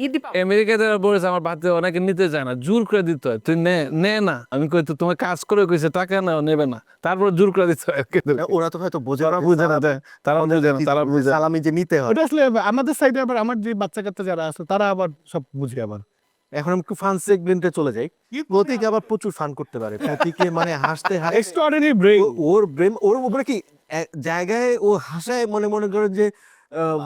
ঈদি আমেরিকাতে বলেছে আমার বাচ্চা অনেকে নিতে চায় না, জোর করে দিতে হয়, তুই নে না, আমি কই তো তোমার কাজ করে কইছে টাকা নাও, নেবে না, তারপর জোর করে দিতে হয়। ওরা তো হয়তো বোঝে তারা বুঝে না, তারা বুঝে না, তারা বুঝে না। সালামি যে নিতে হয়। ওটা আসলে আমাদের সাইডে আবার আমার যে বাচ্চা কাচ্চা যারা আছে তারা আবার সব বুঝে আবার। এখন আমি একটু ফান সেগমেন্টে চলে যাই। প্রতীক আবার প্রচুর ফান করতে পারে। প্রতীকে মানে হাসতে হাসতে এক্সট্রাঅর্ডিনারি ব্রেইন। ওর ব্রেন ওর উপরে কি জায়গায় ও হাসায় মনে করে যে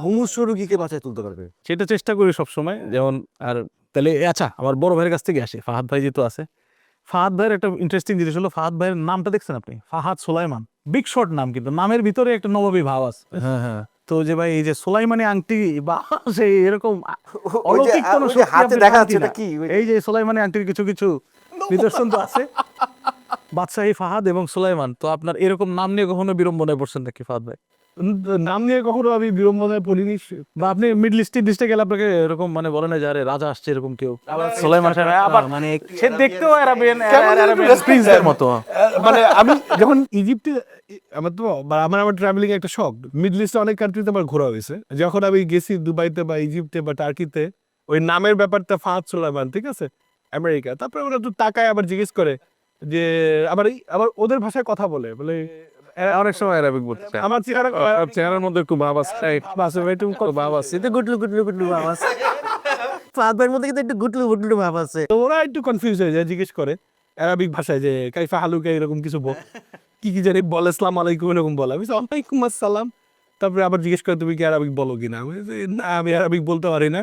মুমূর্ষ রোগীকে বাঁচায় তুলতে পারবে। সেটা চেষ্টা করি সবসময়। যেমন আর তাহলে আচ্ছা আমার বড় ভাইয়ের কাছ থেকে আসি, ফাহাদ ভাই যেহেতু আছে, ফাহাদ ভাইয়ের একটা ইন্টারেস্টিং জিনিস হলো ফাহাদ ভাইয়ের নামটা দেখছেন আপনি, ফাহাদ সোলাইমান, বিগ শর্ট নাম, কিন্তু নামের ভিতরে একটা নবাবী ভাব আছে। হ্যাঁ হ্যাঁ, তো যে ভাই এই যে সোলাইমানি আংটি বা সেই এরকম ওই যে অলৌকিক কোনো ওই যে শক্তি হাতে আপনি দেখা পান যাচ্ছে কিনা? না কি ওই- এই যে সোলাইমানি আংটির কিছু কিছু নিদর্শন তো আছে। বাদশাহী ফাহাদ এবং সোলাইমান, তো আপনার এরকম নাম নিয়ে কখনো বিড়ম্বনায় পড়ছেন নাকি ফাহাদ ভাই? নাম নিয়ে কখনো আমি বিড়ম্বনায় পড়িনি। বা আপনি মিডল ইস্টের ডিস্টে গেলে আপনাকে এরকম মানে বলে না যে আরে রাজা আসছে এরকম কেউ, সোলাইমান সাহেব আবার মানে সে দেখতেও আরাবিয়ান কেমন প্রিন্সের মতো। মানে আমি যখন ইজিপ্টে, আমার তো আমার ট্রাভেলিং একটা শখ, মিডল ইস্টে অনেক কান্ট্রিতে আমার ঘোরা হয়েছে। যখন আমি গেছি দুবাইতে বা ইজিপ্টে বা টার্কিতে, ওই নামের ব্যাপারটা ফাহাদ সোলাইমান, ঠিক আছে, আমেরিকা, তারপরে ওরা তো তাকায় আবার জিজ্ঞেস করে যে আবার ওদের ভাষায় কথা বলে অনেক সময় আরাবিক বলছে। আমার চেহারা আর চেহারার মধ্যে একটু ভাব আছে, বাসে ভাই তুমি কত ভাব আছে। এতে গুটলু ভাব আছে। ফাদার মধ্যে কিন্তু একটু গুটলু ভাব আছে। তো ওরা একটু কনফিউজ হয়ে যায়, জিজ্ঞেস করে আরবিক ভাষায় যে কাইফা হালুকা এরকম কিছু কি জানি বলে, আসসালামু আলাইকুম এরকম বলে। আমি বলছি, ওয়ালাইকুম আসসালাম। তারপরে আবার জিজ্ঞেস করে তুমি কি আরবিক বলো কিনা। আমি বলছি, না আমি আরবিক বলতে পারি না।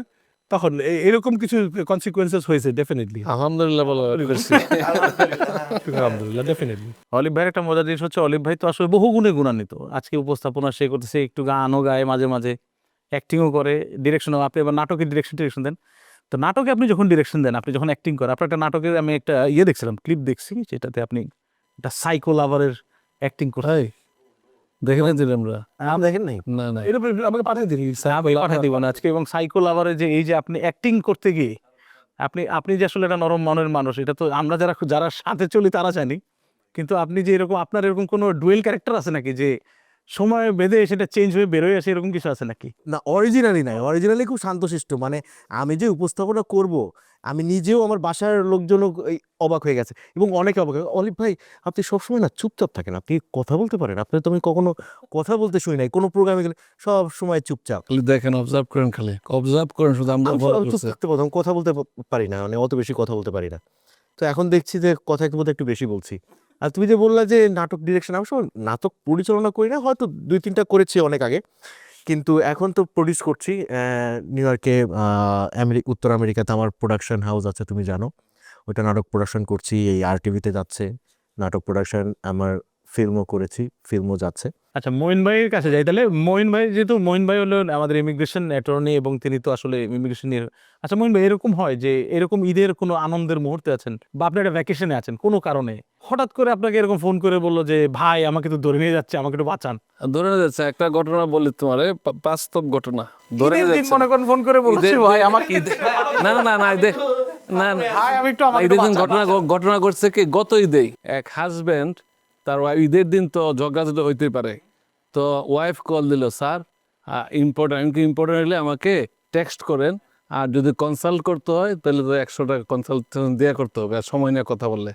তখন এরকম কিছু কনসিকুয়েন্সেস হয়েছে ডেফিনেটলি। আলহামদুলিল্লাহ বলো। আলহামদুলিল্লাহ, ডেফিনেটলি। অলিভ ভাইয়ের একটা মজার জিনিস হচ্ছে অলিভ ভাই তো আসলে বহু গুণে গুণান্বিত। আজকে উপস্থাপনা সে করতেছে, একটু গানও গায় মাঝে মাঝে, অ্যাক্টিংও করে, ডিরেকশনও। আপনি এবার নাটকের ডিরেকশন দেন। তো নাটকে আপনি যখন ডিরেকশন দেন, আপনি যখন অ্যাক্টিং করেন, আপনার একটা নাটকের আমি একটা দেখছিলাম, ক্লিপ দেখছি, যেটাতে আপনি একটা সাইকো লাভারের অ্যাক্টিং করতেন। তাই দেখে না দিলাম আমরা, দেখেন নাই? না না, এটা আমাকে পাঠিয়ে দিন। পাঠিয়ে দিব না আজকে। এবং সাইকো লাভারের যে এই যে আপনি অ্যাক্টিং করতে গিয়ে আপনি যে আসলে একটা নরম মনের মানুষ, এটা তো আমরা যারা সাথে চলি তারা জানি। কিন্তু আপনি যে এরকম আপনার এরকম কোনো ডুয়েল ক্যারেক্টার আছে নাকি, যে সময় বেঁধে সেটা চেঞ্জ হয়ে বেরোয় আসে, এরকম কিছু আছে নাকি? না, অরিজিনালি নাই। অরিজিনালি খুব শান্তশিষ্ট। মানে আমি যে উপস্থাপনা করব, আমি নিজেও আমার বাসার লোকজনও অবাক হয়ে গেছে এবং অনেকে অবাক হয়ে, অলিভ ভাই আপনি সবসময় না চুপচাপ থাকেন, আপনি কথা বলতে পারেন, আপনি তো আমি কখনো কথা বলতে শুনি নাই কোনো প্রোগ্রামে গেলে, সব সময় চুপচাপ। খালি দেখেন, অবজার্ভ করেন, খালি অবজার্ভ করেন শুধু। আমরা আমি follow চুপ করছি। থাকতে পারতাম, কথা বলতে পারি না, মানে অত বেশি কথা বলতে পারি না। তো এখন দেখছি যে কথা একটু বেশি বলছি। আর তুমি যে বললা যে নাটক ডিরেকশন, আমি সময় নাটক পরিচালনা করি না, হয়তো 2-3টা করেছি অনেক আগে, কিন্তু এখন তো প্রডিউস করছি নিউ ইয়র্কে, উত্তর আমেরিকাতে আমার প্রোডাকশন হাউস আছে, তুমি জানো। ওইটা নাটক প্রোডাকশন করছি, এই RTVতে যাচ্ছে নাটক প্রোডাকশন। আমার ফিল্মও করেছি, ফিল্মও যাচ্ছে। আচ্ছা, মঈন ভাইয়ের কাছে যাই তাহলে। মঈন ভাই যেহেতু, মঈন ভাই হলো আমাদের ইমিগ্রেশন অ্যাটর্নি এবং তিনি তো আসলে ইমিগ্রেশন নিয়ে। আচ্ছা মঈন ভাই, এরকম হয় যে এরকম ঈদের কোনো আনন্দের মুহূর্তে আছেন বা আপনি একটা ভ্যাকেশনে আছেন, কোনো কারণে হঠাৎ করে আপনাকে এরকম ফোন করে বললো যে ভাই আমাকে তো ধরে নিয়ে যাচ্ছে, আমাকে একটু বাঁচান? ধরে নিয়ে যাচ্ছে একটা ঘটনা বলি তোমার, বাস্তব ঘটনা। ধরে নিয়ে ঈদের দিন যাচ্ছে, মনে করেন ফোন করে বলছে ঈদের- ভাই আমাকে না না না না ঈদে- না না ভাই আমি একটু আমাকে ঈদের একটু দিন বাঁচান। ঘটনা ঘটছে কি, গত ঈদে এক হাজবেন্ড তার ঈদের দিন তো ঝগড়া তো হইতে পারে, তো ওয়াইফ কল দিল, স্যার ইম্পর্টেন্ট হলে আমাকে টেক্সট করেন, আর যদি কনসাল্ট করতে হয় তাহলে তো 100 টাকা কনসালটেশন দেওয়া করতে হবে, আর সময় নিয়ে কথা বললে।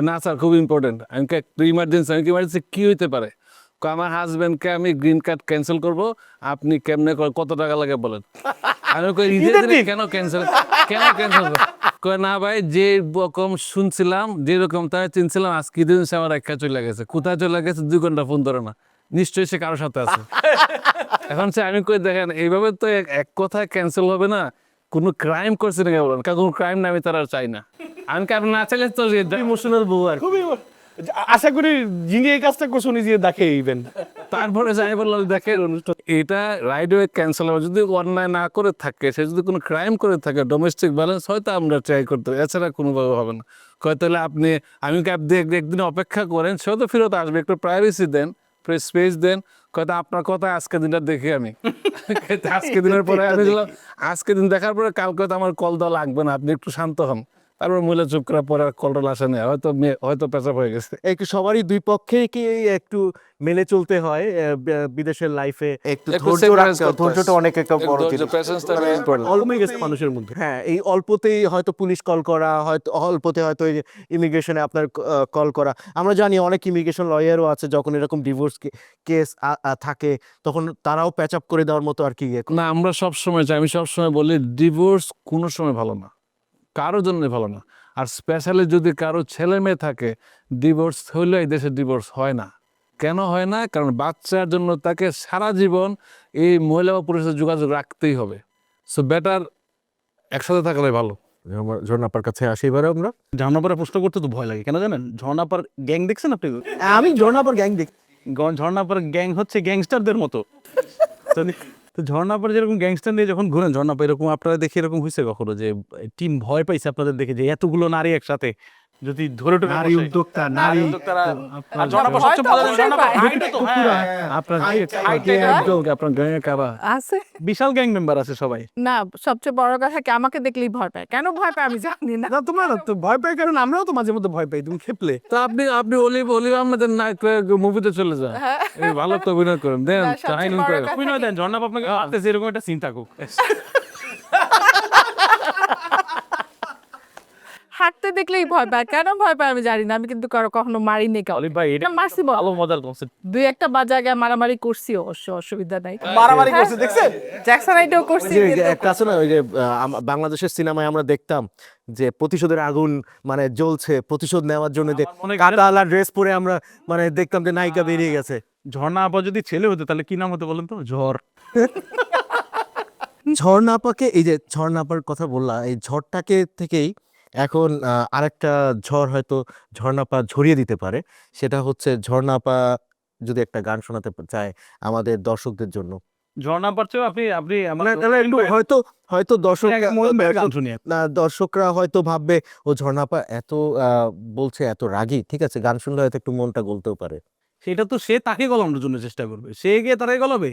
না স্যার খুব ইম্পর্টেন্ট, আমি একটু ইমার্জেন্সি কি হইতে পারে, আমার হাজবেন্ডকে আমি গ্রিন কার্ড ক্যান্সেল করবো, আপনি কেমনে কত টাকা লাগে বলেন। আমি কই ঈদের দিনে কেন ক্যান্সেল কয় না ভাই, যে রকম শুনছিলাম, যেরকম তাই চিনছিলাম, আজকে দিন সে আমার একটা চলে গেছে। কোথায় চলে গেছে 2 ঘন্টা ফোন ধরে না, নিশ্চয়ই সে কারোর সাথে আছে। এখন সে আমি কই দেখেন এইভাবে তো এক কথায় ক্যান্সেল হবে না, কোনো ক্রাইম করছে নাকি বলেন, কারণ কোনো ক্রাইম না আমি তার আর চাই না। আমি কারণ না চাইলে তো ইমোশনাল বউ আর কি। খুবই আশা করি যিনি এই কাজটা করছে উনি যে দেখে ইভেন। তারপরে যাই বললাম দেখেন এটা রাইডওয়ে ক্যান্সেল হবে যদি অন্যায় না করে থাকে, সে যদি কোনো ক্রাইম করে থাকে, ডোমেস্টিক ভায়োলেন্স, হয়তো আমরা ট্রাই করতে পারি, এছাড়া কোনোভাবে হবে না। কয় তাহলে আপনি একদিন অপেক্ষা করেন, সেও তো ফেরত আসবে, একটু প্রাইভেসি দেন, স্পেস দেন। কয়তো আপনার কথা আজকে দিনটা দেখি আমি আজকে দিনের পরে আমি বললাম, আজকে দিন দেখার পরে কালকে তো আমার কল দেওয়া লাগবে না, আপনি একটু শান্ত হন। তারপর মহিলা চুপ করার পরে আর কলটল আসে না, হয়তো পেশাব হয়ে গেছে। একটু সবারই দুই পক্ষেই একটু মেনে চলতে হয় বিদেশের লাইফে, একটু একটু ধৈর্য sacrifice রাখতে হয়। করতে হয়। ধৈর্যটা অনেক একটা বড় ধৈর্য, জিনিস। patience টা very important। কমে গেছে মানুষের মধ্যে। হ্যাঁ, এই অল্পতেই হয়তো পুলিশ কল করা, হয়তো অল্পতে হয়তো ইমিগ্রেশনে আপনার কল করা। আমরা জানি অনেক ইমিগ্রেশন লয়ারও আছে, যখন এরকম ডিভোর্স কেস থাকে তখন তারাও প্যাচ আপ করে দেওয়ার মতো আর কি না, আমরা সবসময় চাই, আমি সবসময় বলি ডিভোর্স কোনো সময় ভালো না, কারোর জন্য ভালো না। আর স্পেশালি যদি কারো ছেলে মেয়ে থাকে, ডিভোর্স হইলে এই দেশে ডিভোর্স হয় না। কেন হয় না? কারণ বাচ্চার জন্য তাকে সারা জীবন এই মহিলা বা পুরুষের যোগাযোগ রাখতেই হবে। সো বেটার একসাথে থাকলে ভালো। ঝর্ণাপার কাছে আসি এবারে আমরা। ঝর্ণাপাড়া প্রশ্ন করতে তো ভয় লাগে কেন জানেন? ঝর্ণাপার গ্যাং দেখছেন আপনি? আমি ঝর্ণাপার গ্যাং দেখি। ঝর্ণাপার গ্যাং হচ্ছে গ্যাংস্টারদের মতো। তো ঝর্ণাপার যেরকম গ্যাংস্টার নিয়ে যখন ঘুরেন ঝর্ণাপা, এরকম আপনারা দেখে এরকম হয়েছে কখনো যে টিম ভয় পাইছে আপনাদের দেখে যে এতগুলো নারী একসাথে যদি ধরে টরে নারী উদ্যোক্তা, নারী উদ্যোক্তারা, আর ঝর্ণাপা সবচেয়ে মজার অবশ্যই ঝর্ণাপা পায়। হাইটে তো, হ্যাঁ, আপনার height আপনার গায়ে কারা? আছে বিশাল গ্যাং মেম্বার আছে সবাই। না, সবচেয়ে বড় কথা কি, আমাকে দেখলেই ভয় পায়। কেন ভয় পায় আমি জানি না। না তোমরা তো ভয় পাই, কারণ আমরাও তো মাঝে মধ্যে ভয় পাই, তুমি খেপলে। তা আপনি অলিভ আহমেদের মুভিতে চলে যান, এই ভালো তো অভিনয় করেন, দেন না, সবচেয়ে কাহিনী বড় করেন। কথা অভিনয় দেন, ঝর্ণাপা আপনাকে পারতেছে এরকম একটা চিন্তা থাকুক। হাঁটতে দেখলেই ভয় পায়। কেন ভয় পায় আমি জানি না। আমি কিন্তু কখনো মারিনি কাউকে। অলিভ ভাই এটা না, মারছি বল। ভালো মজার কনসেপ্ট। দুই একটা জায়গায় মারামারি করছি, অবশ্য অসুবিধা নাই। মারামারি করছে দেখছেন? জ্যাকসন আইটাও করছি। ওই যে কিন্তু- একটা আছে না, ওই যে বাংলাদেশের সিনেমায় আমরা দেখতাম যে প্রতিশোধের আগুন মানে জ্বলছে, প্রতিশোধ নেওয়ার জন্য যে মনে কাটালা ড্রেস পরে আমরা মানে দেখতাম যে নায়িকা বেরিয়ে গেছে। ঝর্ণা আপা যদি ছেলে হতো তাহলে কি নাম হতো বলেন তো? ঝড়। ঝর্ণাপাকে, এই যে ঝর্ণাপার কথা বললা, এই ঝড়টাকে থেকেই এখন আরেকটা ঝড় হয়তো ঝর্ণাপা ঝরিয়ে দিতে পারে। সেটা হচ্ছে ঝর্ণাপা যদি একটা গান শোনাতে চায় আমাদের দর্শকদের জন্য। ঝর্ণা পারছো আপনি আপনি আমার মানে একটু হয়তো হয়তো দর্শক গান শুনি। না, দর্শকরা হয়তো ভাববে ও ঝর্ণাপা এত বলছে, এত রাগী, ঠিক আছে গান শুনলে হয়তো একটু মনটা গলতেও পারে। সেটা তো সে তাকে গলানোর জন্য চেষ্টা করবে, সে গিয়ে তারাই গলাবে,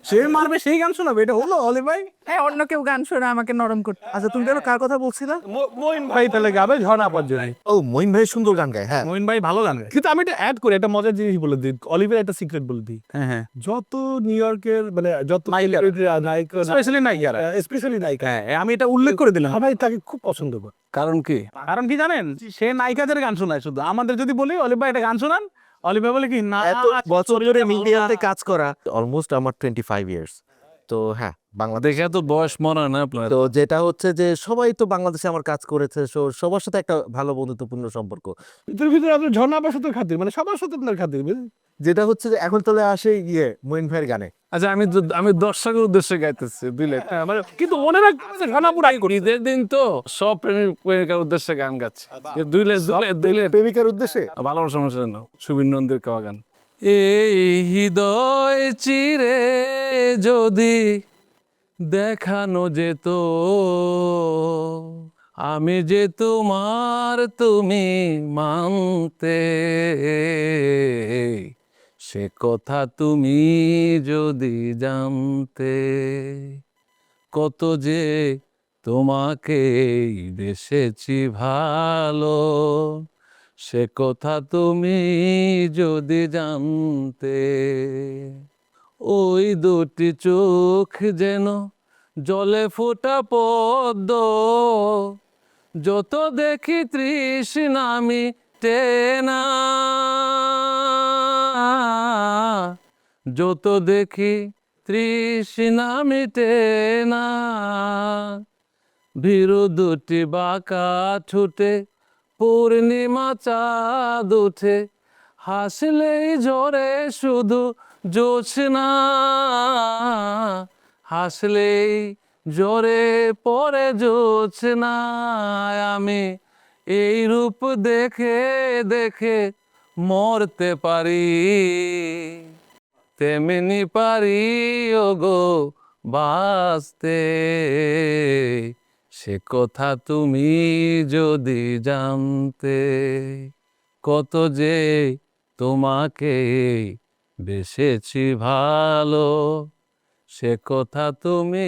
সে মারবে, সেই গান শোনাবে, এটা হলো অলি ভাই? হ্যাঁ, অন্য কেউ গান শোনা আমাকে নরম করতে। আচ্ছা, তুমি কেন কার কথা বলছিলা? মইন ভাই তাহলে গাবে ঝর্ণা আপার জন্য। ও, মঈন ভাই সুন্দর গান গায়। হ্যাঁ, মইন ভাই ভালো গান গায়। কিন্তু আমি এটা অ্যাড করি, একটা মজার জিনিস বলে দিই, অলিভের একটা সিক্রেট বলে দিই। হ্যাঁ হ্যাঁ, যত নিউ ইয়র্কের মানে যত নায়িকা, স্পেশালি নায়িকারা। স্পেশালি নায়িকা, হ্যাঁ, আমি এটা উল্লেখ করে দিলাম। সবাই তাকে খুব পছন্দ করে। কারণ কি? কারণ কি জানেন? সে নায়িকাদের গান শোনায় শুধু। আমাদের যদি বলি অলিভ ভাই একটা গান শোনান, অলিভ ভাই বলে কি না, এত বছর ধরে মিডিয়াতে কাজ করা, অলমোস্ট আমার 25 ইয়ার্স। তো হ্যাঁ, বাংলাদেশ। দেখে তো বয়স মনে হয় না আপনার। তো যেটা হচ্ছে যে সবাই তো বাংলাদেশে আমার কাজ করেছে, সবার সাথে একটা ভালো বন্ধুত্বপূর্ণ সম্পর্ক। ভিতরে ভিতরে আপনার ঝর্ণা আপার সাথে খাতির, মানে সবার সাথে আপনার খাতির, বুঝলেন? যেটা হচ্ছে যে এখন তাহলে আসে মঈন ভাইয়ের গানে। আচ্ছা, আমি দর্শকের উদ্দেশ্যে গাইতেছি, বুঝলেন? মানে কিন্তু মনে রাখতে হবে ঝর্ণা আপুর আগে করি। ঈদের দিন তো সব প্রেমিকার উদ্দেশ্যে গান গাচ্ছে, দুইলে প্রেমিকার উদ্দেশ্যে ভালোবাসার মানুষের জন্য সুবীর নন্দীর গাওয়া গান। এই হৃদয় চিরে যদি দেখানো যেত আমি যে তোমার, তুমি মানতে, সে কথা তুমি যদি জানতে, কত যে তোমাকে বেসেছি ভালো, সে কথা তুমি যদি জানতে। ওই দুটি চোখ যেন জলে ফোটা পদ্ম, যত দেখি তৃষ্ণা মিটে না, যত দেখি তৃষ্ণা মিটে না। ভীরু দুটি বাঁকা ঠুটে পূর্ণিমা চাঁদ উঠে, হাসলেই ঝরে শুধু জোছনা, হাসলেই ঝরে পড়ে জোছনা। আমি এই রূপ দেখে দেখে মরতে পারি, তেমনি পারি ওগো বাঁচতে, সে কথা তুমি যদি জানতে, কত যে তোমাকে বেসেছি ভালো, সে কথা তুমি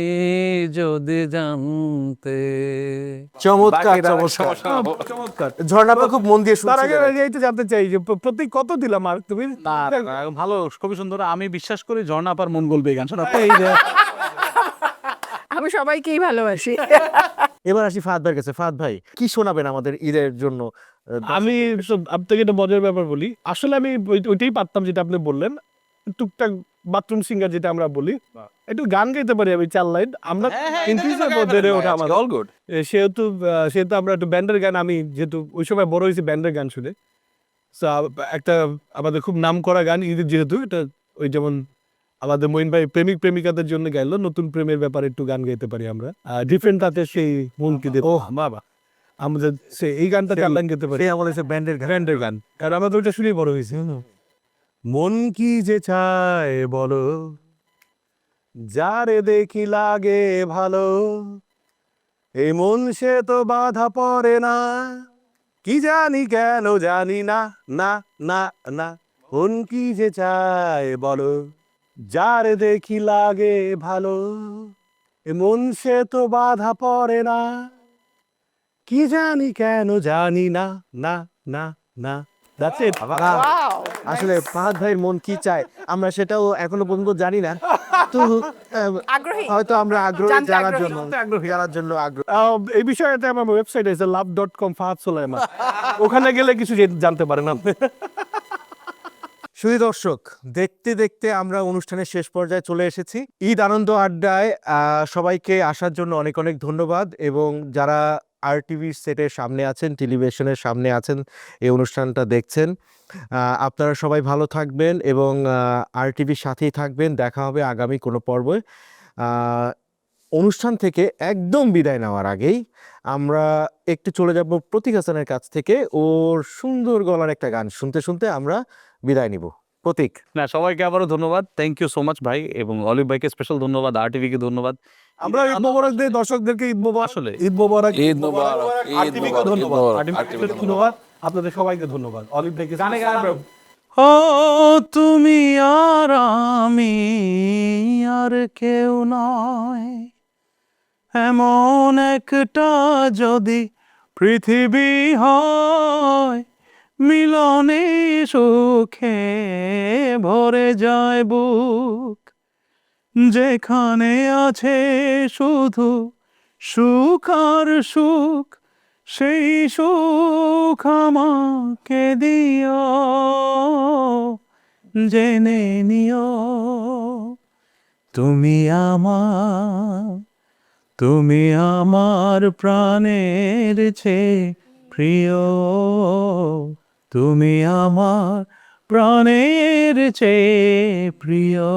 যদি জানতে। চমৎকার চমৎকার ঝর্ণা আপা খুব মন দিয়ে তার আগে শুনছিলেন। এইটা জানতে চাই যে প্রতীক কত দিলাম আর তুমি? ভালো, খুবই সুন্দর। আমি বিশ্বাস করি ঝর্ণা আপার মন গলবে এই গান শোনা। আমি সবাইকেই ভালোবাসি। এবার আসি ফাহাদ ভাইয়ের কাছে। ফাহাদ ভাই কি শোনাবেন আমাদের ঈদের জন্য? আমি আপনাকে একটা মজার ব্যাপার বলি, আসলে আমি ওইটাই পারতাম যেটা আপনি বললেন, টুকটাক বাথরুম সিঙ্গার যেটা আমরা বলি, একটু গান গাইতে পারি আমি 4 লাইন। আমরা বেড়ে ওঠা আমার অল গুড। সেহেতু আমরা একটু ব্যান্ডের গান, আমি যেহেতু ওই সময় বড় হয়েছি ব্যান্ডের গান শুনে, So, একটা আমাদের খুব নাম করা গান ঈদের, যেহেতু এটা ওই যেমন আমাদের মঈন ভাই প্রেমিক প্রেমিকাদের জন্য গাইলো, নতুন প্রেমের ব্যাপারে একটু গান গাইতে পারি আমরা, ডিফারেন্ট তাতে সেই মনকে দিয়ে। ওহ বাবা, আমাদের এই গানটা 4 লাইন গাইতে পারি, সে আমাদের ব্যান্ডের গান। ব্যান্ডের গান, কারণ আমরা তো ওইটা শুনেই বড় হয়েছি। মন কি যে চায় বলো, যারে দেখি লাগে ভালো, এই মন সে তো বাধা পড়ে না, কি জানি কেন জানি না, না না না। মন কি যে চায় বলো, যারে দেখি লাগে ভালো, এ মন সে তো বাধা পড়ে না, কি জানি কেন জানি না, না না না। That's it. আসলে ফাহাদ ভাইয়ের মন কি চায় আমরা সেটাও এখনো পর্যন্ত জানি না, তো আগ্রহী। হয়তো আমরা আগ্রহী জানতে জানার আগ্রহী। জন্য জানার জন্য আগ্রহ। এই বিষয়টা আমার ওয়েবসাইট আছে love.com ফাহাদ সুলাইমান, ওখানে গেলে কিছু জানতে পারেন আপনি। শুধু দর্শক, দেখতে দেখতে আমরা অনুষ্ঠানের শেষ পর্যায়ে চলে এসেছি। ঈদ আনন্দ আড্ডায় সবাইকে আসার জন্য অনেক অনেক ধন্যবাদ, এবং যারা RTV সেটের সামনে আছেন, টেলিভিশনের সামনে আছেন, এই অনুষ্ঠানটা দেখছেন, আপনারা সবাই ভালো থাকবেন এবং RTVর সাথেই থাকবেন। দেখা হবে আগামী কোনো পর্বে। অনুষ্ঠান থেকে একদম বিদায় নেওয়ার আগেই আমরা একটু চলে যাব প্রতীক হাসানের কাছ থেকে, ওর সুন্দর গলার একটা গান শুনতে শুনতে আমরা বিদায় নিব। প্রতীক। না, সবাইকে আবারও ধন্যবাদ, থ্যাংক ইউ সো মাচ ভাই, এবং অলিভ ভাইকে স্পেশাল ধন্যবাদ, RTV কে ধন্যবাদ। আমরা ঈদ মোবারক দিয়ে দর্শকদেরকে ঈদ মোবারক, আসলে ঈদ মোবারক, ঈদ মোবারক, ঈদ RTV কে মোবারক, ধন্যবাদ, ঈদ মোবারক, RTV কে ধন্যবাদ, আপনাদের সবাইকে ধন্যবাদ। অলিভ ভাইকে ও তুমি আর আমি আর কেউ নয়, এমন একটা যদি পৃথিবী হয়, মিলনে সুখে ভরে যায় বুক, যেখানে আছে শুধু সুখ আর সুখ, সেই সুখ আমাকে দিও, জেনে নিও তুমি আমার প্রাণের চেয়ে প্রিয়, তুমি আমার প্রাণের চেয়ে প্রিয়।